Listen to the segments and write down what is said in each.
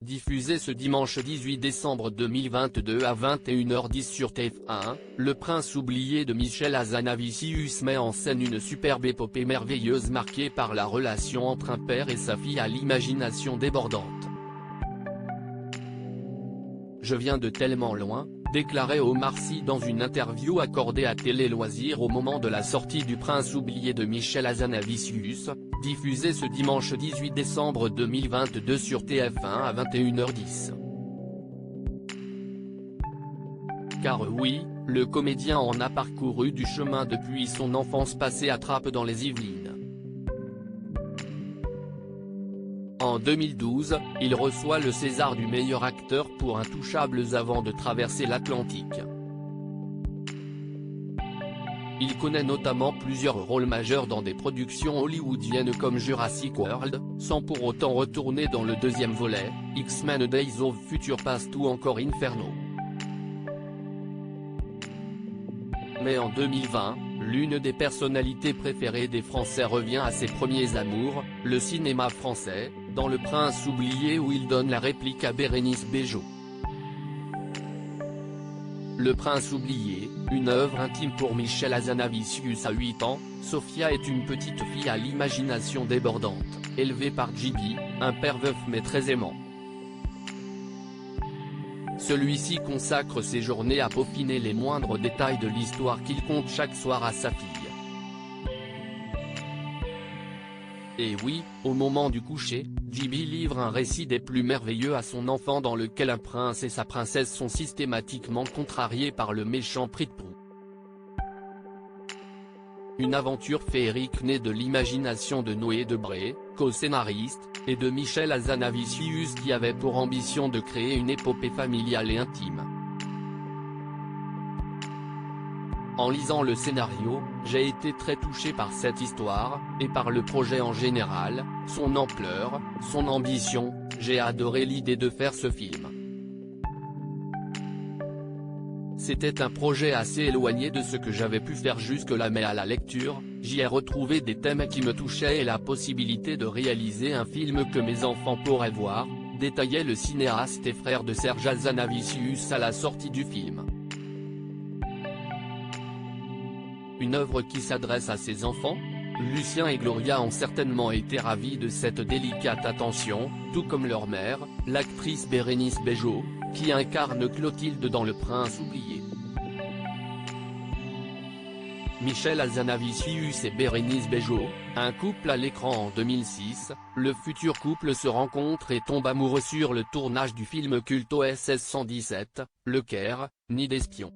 Diffusé ce dimanche 18 décembre 2022 à 21h10 sur TF1, Le Prince oublié de Michel Hazanavicius met en scène une superbe épopée merveilleuse marquée par la relation entre un père et sa fille à l'imagination débordante. Je viens de tellement loin, déclarait Omar Sy dans une interview accordée à Télé Loisirs au moment de la sortie du Prince oublié de Michel Hazanavicius, diffusé ce dimanche 18 décembre 2022 sur TF1 à 21h10. Car oui, le comédien en a parcouru du chemin depuis son enfance passée à Trappes dans les Yvelines. En 2012, il reçoit le César du meilleur acteur pour Intouchables avant de traverser l'Atlantique. Il connaît notamment plusieurs rôles majeurs dans des productions hollywoodiennes comme Jurassic World, sans pour autant retourner dans le deuxième volet, X-Men Days of Future Past ou encore Inferno. Mais en 2020, l'une des personnalités préférées des Français revient à ses premiers amours, le cinéma français, dans Le Prince oublié où il donne la réplique à Bérénice Bejo. Le Prince oublié, une œuvre intime pour Michel Hazanavicius à 8 ans, Sophia est une petite fille à l'imagination débordante, élevée par Gibi, un père veuf mais très aimant. Celui-ci consacre ses journées à peaufiner les moindres détails de l'histoire qu'il conte chaque soir à sa fille. Et oui, au moment du coucher, Gibi livre un récit des plus merveilleux à son enfant dans lequel un prince et sa princesse sont systématiquement contrariés par le méchant Prithpru. Une aventure féerique née de l'imagination de Noé Debré, co-scénariste, et de Michel Hazanavicius qui avait pour ambition de créer une épopée familiale et intime. En lisant le scénario, j'ai été très touché par cette histoire, et par le projet en général, son ampleur, son ambition, j'ai adoré l'idée de faire ce film. C'était un projet assez éloigné de ce que j'avais pu faire jusque-là mais à la lecture, j'y ai retrouvé des thèmes qui me touchaient et la possibilité de réaliser un film que mes enfants pourraient voir, détaillait le cinéaste et frère de Serge Hazanavicius à la sortie du film. Une œuvre qui s'adresse à ses enfants ? Lucien et Gloria ont certainement été ravis de cette délicate attention, tout comme leur mère, l'actrice Bérénice Bejo, qui incarne Clotilde dans Le Prince oublié. Michel Hazanavicius et Bérénice Bejo, un couple à l'écran en 2006, le futur couple se rencontre et tombe amoureux sur le tournage du film culte OSS 117, Le Caire, Nid d'espions.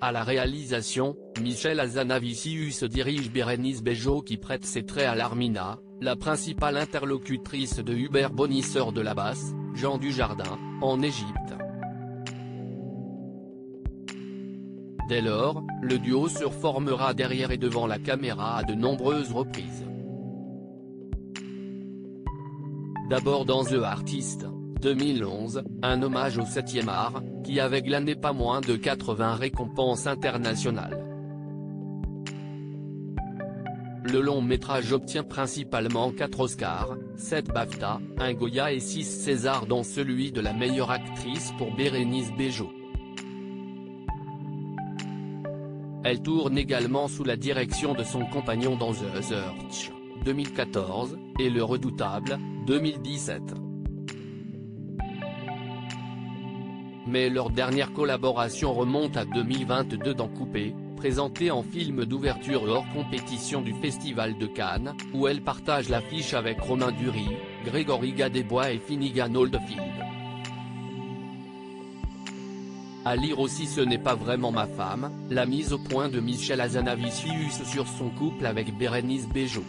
À la réalisation, Michel Hazanavicius dirige Bérénice Bejo qui prête ses traits à Larmina, la principale interlocutrice de Hubert Bonisseur de la Basse, Jean Dujardin, en Égypte. Dès lors, le duo se formera derrière et devant la caméra à de nombreuses reprises. D'abord dans The Artist, 2011, un hommage au 7e art, qui avait glané pas moins de 80 récompenses internationales. Le long métrage obtient principalement 4 Oscars, 7 BAFTA, 1 Goya et 6 Césars dont celui de la meilleure actrice pour Bérénice Bejo. Elle tourne également sous la direction de son compagnon dans The Search, 2014, et Le Redoutable, 2017. Mais leur dernière collaboration remonte à 2022 dans Coupé, présentée en film d'ouverture hors compétition du Festival de Cannes, où elle partage l'affiche avec Romain Duris, Grégory Gadebois et Finnegan Oldfield. À lire aussi Ce n'est pas vraiment ma femme, la mise au point de Michel Hazanavicius sur son couple avec Bérénice Bejo.